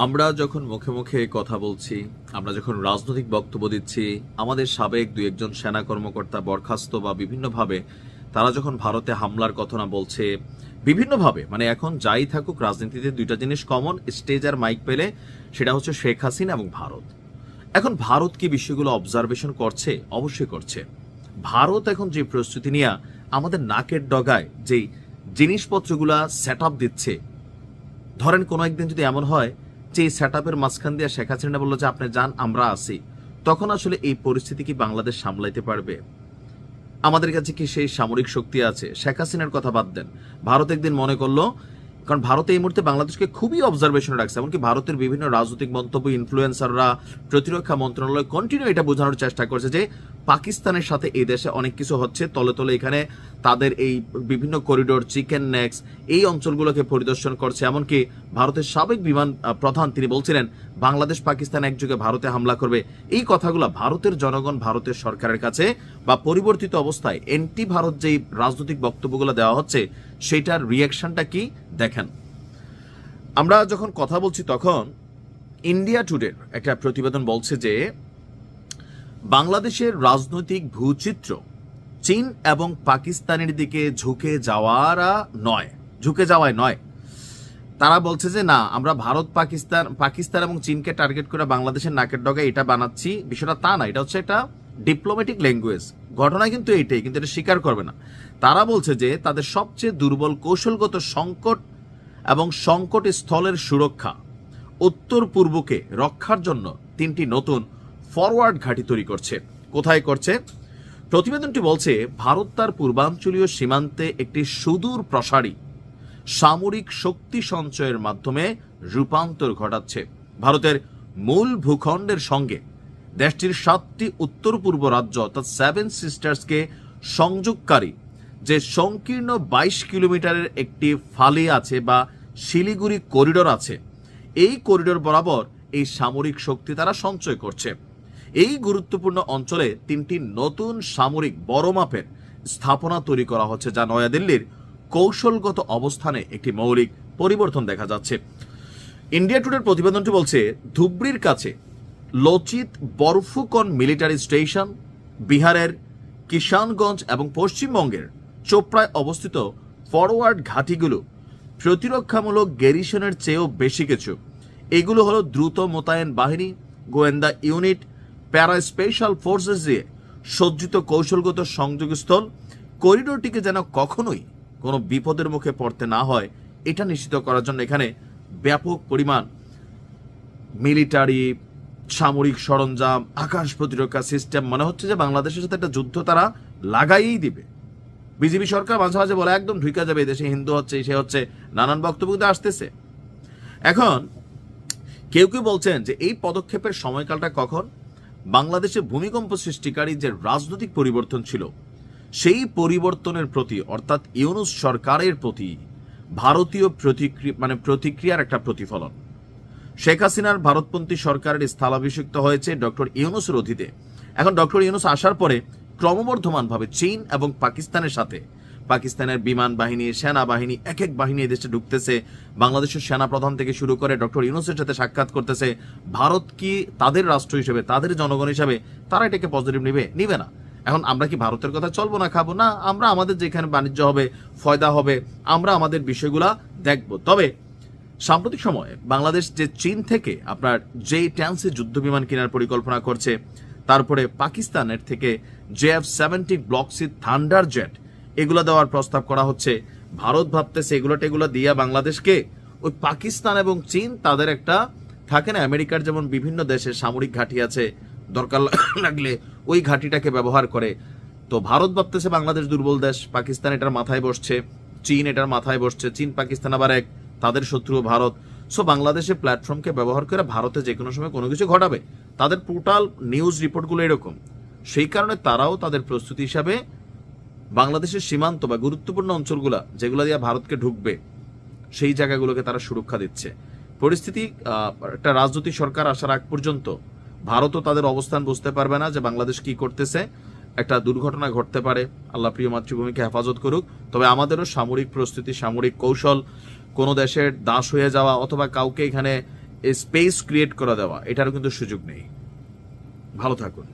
আমরা যখন মুখে মুখে কথা বলছি, আমরা যখন রাজনৈতিক বক্তব্য দিচ্ছি, আমাদের সাবেক দুই একজন সেনা কর্মকর্তা বরখাস্ত বা বিভিন্নভাবে তারা যখন ভারতে হামলার কথা না বলছে, বিভিন্নভাবে মানে এখন যাই থাকুক, রাজনীতিতে দুইটা জিনিস কমন, স্টেজ আর মাইক পেলে, সেটা হচ্ছে শেখ হাসিনা এবং ভারত। এখন ভারত কি বিষয়গুলো অবজারভেশন করছে? অবশ্যই করছে। ভারত এখন যে প্রস্তুতি নিয়ে আমাদের নাকের ডগায় যেই জিনিসপত্রগুলা সেট আপ দিচ্ছে, ধরেন কোনো একদিন যদি এমন হয় যে এই সেট আপের মাঝখান দিয়ে শেখ হাসিনা বললো যে আপনি যান, আমরা আছি, তখন আসলে এই পরিস্থিতি কি বাংলাদেশ সামলাইতে পারবে? আমাদের কাছে কি সেই সামরিক শক্তি আছে? শেখ হাসিনার কথা বাদ দেন, ভারত একদিন মনে করলো, কারণ ভারত এই মুহূর্তে বাংলাদেশকে খুবই অবজারভেশনে রাখছে, এমনকি ভারতের বিভিন্ন রাজনৈতিক মন্তব্য, ইনফ্লুয়েন্সাররা, প্রতিরক্ষা মন্ত্রণালয় কন্টিনিউ এটা বোঝানোর চেষ্টা করছে যে পাকিস্তানের সাথে এই দেশে অনেক কিছু হচ্ছে, তলে তলে এখানে তাদের এই বিভিন্ন করিডোর, চিকেন নেক্স, এই অঞ্চলগুলোকে পরিদর্শন করছে। এমনকি ভারতের সাবেক বিমান প্রধান তিনি বলছিলেন বাংলাদেশ পাকিস্তান একযোগে ভারতে হামলা করবে। এই কথাগুলো ভারতের জনগণ ভারতের সরকারের কাছে বা পরিবর্তিত অবস্থায় এন্টি ভারত যেই রাজনৈতিক বক্তব্যগুলো দেওয়া হচ্ছে, সেটার রিয়াকশনটা কি দেখেন। আমরা যখন কথা বলছি তখন ইন্ডিয়া টুডের একটা প্রতিবেদন বলছে যে বাংলাদেশের রাজনৈতিক ভূচিত্র চীন এবং পাকিস্তানের দিকে ঝুঁকে যাওয়ায় নয়। তারা বলছে যে না, আমরা ভারত পাকিস্তান এবং চীনকে টার্গেট করে বাংলাদেশের নাকের ডগায় এটা বানাচ্ছি, বিষয়টা তা না। এটা হচ্ছে একটা ডিপ্লোম্যাটিক ল্যাঙ্গুয়েজ, ঘটনা কিন্তু এইটাই, কিন্তু এটা স্বীকার করবে না। তারা বলছে যে তাদের সবচেয়ে দুর্বল কৌশলগত সংকট এবং সংকট স্থলের সুরক্ষা, উত্তর পূর্বকে রক্ষার জন্য তিনটি নতুন ফরওয়ার্ড ঘাঁটি তৈরি করছে। কোথায় করছে? প্রতিবেদনটি বলছে ভারত তার পূর্বাঞ্চলীয় সীমান্তে একটি সুদূর প্রসারী সামরিক শক্তি সঞ্চয়ের মাধ্যমে রূপান্তর ঘটাচ্ছে। ভারতের মূল ভূখণ্ডের সঙ্গে দেশটির 7টি উত্তর পূর্ব রাজ্য অর্থাৎ 7 সিস্টার্সকে সংযোগকারী যে সংকীর্ণ 22 কিলোমিটারের একটি ফালি আছে বা শিলিগুড়ি করিডোর আছে, এই করিডোর বরাবর এই সামরিক শক্তি তারা সঞ্চয় করছে। এই গুরুত্বপূর্ণ অঞ্চলে তিনটি নতুন সামরিক বড় মাপের স্থাপনা তৈরি করা হচ্ছে, যা নয়াদিল্লির কৌশলগত অবস্থানে একটি মৌলিক পরিবর্তন দেখা যাচ্ছে। ইন্ডিয়া টুডের প্রতিবেদনটি বলছে ধুবড়ির কাছে লোচিত বরফুকন মিলিটারি স্টেশন, বিহারের কিষানগঞ্জ এবং পশ্চিমবঙ্গের চোপড়ায় অবস্থিত ফরওয়ার্ড ঘাঁটিগুলো প্রতিরক্ষামূলক গ্যারিসনের চেয়েও বেশি কিছু। এগুলো হলো দ্রুত মোতায়েন বাহিনী, গোয়েন্দা ইউনিট, প্যারা স্পেশাল ফোর্সেস দিয়ে সজ্জিত কৌশলগত সংযোগস্থল। করিডোরটিকে যেন কখনোই কোনো বিপদের মুখে পড়তে না হয়, এটা নিশ্চিত করার জন্য এখানে ব্যাপক পরিমাণ মিলিটারি সামরিক সরঞ্জাম, আকাশ প্রতিরক্ষা সিস্টেম, মনে হচ্ছে যে বাংলাদেশের সাথে একটা যুদ্ধ তারা লাগাইই দিবে। বিজেপি সরকার মাঝে মাঝে বলে একদম ঢুকে যাবে, দেশে হিন্দু হচ্ছে, সে হচ্ছে, নানান বক্তব্য আসতেছে। এখন কেউ কেউ বলছেন যে এই পদক্ষেপের সময়কালটা কখন? বাংলাদেশে ভূমিকম্প সৃষ্টিকারী যে রাজনৈতিক পরিবর্তন ছিল, সেই পরিবর্তনের প্রতি অর্থাৎ ইউনূস সরকারের প্রতি ভারতীয় প্রতিক্রিয়ার একটা প্রতিফলন। শেখ হাসিনার ভারতপন্থী সরকারের স্থলাভিষিক্ত হয়েছে ডক্টর ইউনূসের অধীনে। এখন ডক্টর ইউনূস আসার পরে ক্রমবর্ধমানভাবে চীন এবং পাকিস্তানের সাথে, পাকিস্তানের বিমান বাহিনী, সেনাবাহিনী, এক এক বাহিনী এদেশে ঢুকতেছে, বাংলাদেশের সেনা প্রধান থেকে শুরু করে ডক্টর ইউনূসের সাথে সাক্ষাৎ করতেছে। ভারত কি তাদের রাষ্ট্র হিসেবে, তাদের জনগণ হিসেবে তারা এটাকে পজিটিভ নিবে না। এখন আমরা কি ভারতের কথা চলবো না, খাবো না? আমরা আমাদের যেখানে বাণিজ্য হবে, ফয়দা হবে, আমরা আমাদের বিষয়গুলা দেখব। তবে সাম্প্রতিক সময়ে বাংলাদেশ যে চীন থেকে আপনার যেই ট্যান্সে যুদ্ধ বিমান কেনার পরিকল্পনা করছে, তারপরে পাকিস্তানের থেকে JF-70 block C thunder jet এগুলো দেওয়ার প্রস্তাব করা হচ্ছে। ভারত ভাবতেছে এগুলো দিয়া বাংলাদেশকে ওই পাকিস্তান এবং চীন তাদের একটা থাকে না, আমেরিকার যেমন বিভিন্ন দেশে সামরিক ঘাঁটি আছে, দরকার লাগলে ওই ঘাঁটিটাকে ব্যবহার করে। তো ভারত ভাবতেছে বাংলাদেশ দুর্বল দেশ, পাকিস্তান এটার মাথায় বসছে, চীন এটার মাথায় বসছে, চীন পাকিস্তান আবার এক, তাদের শত্রু ভারত। সো বাংলাদেশের প্ল্যাটফর্মকে ব্যবহার করে ভারতে যে কোনো সময় কোনো কিছু ঘটাবে। তাদের টোটাল নিউজ রিপোর্টগুলো এরকম। সেই কারণে তারাও তাদের প্রস্তুতি হিসাবে বাংলাদেশের সীমান্ত বা গুরুত্বপূর্ণ অঞ্চলগুলা যেগুলো দিয়ে ভারতকে ঢুকবে, সেই জায়গাগুলোকে তারা সুরক্ষা দিচ্ছে। পরিস্থিতি একটা রাজনৈতিক সরকার আসার আগ পর্যন্ত ভারতও তাদের অবস্থান বুঝতে পারবে না যে বাংলাদেশ কি করতেছে। একটা দুর্ঘটনা ঘটতে পারে, আল্লাহ প্রিয় মাতৃভূমিকে হেফাজত করুক। তবে আমাদেরও সামরিক প্রস্তুতি, সামরিক কৌশল, কোনো দেশের দাস হয়ে যাওয়া অথবা কাউকে এখানে স্পেস ক্রিয়েট করে দেওয়া, এটারও কিন্তু সুযোগ নেই। ভালো থাকুন।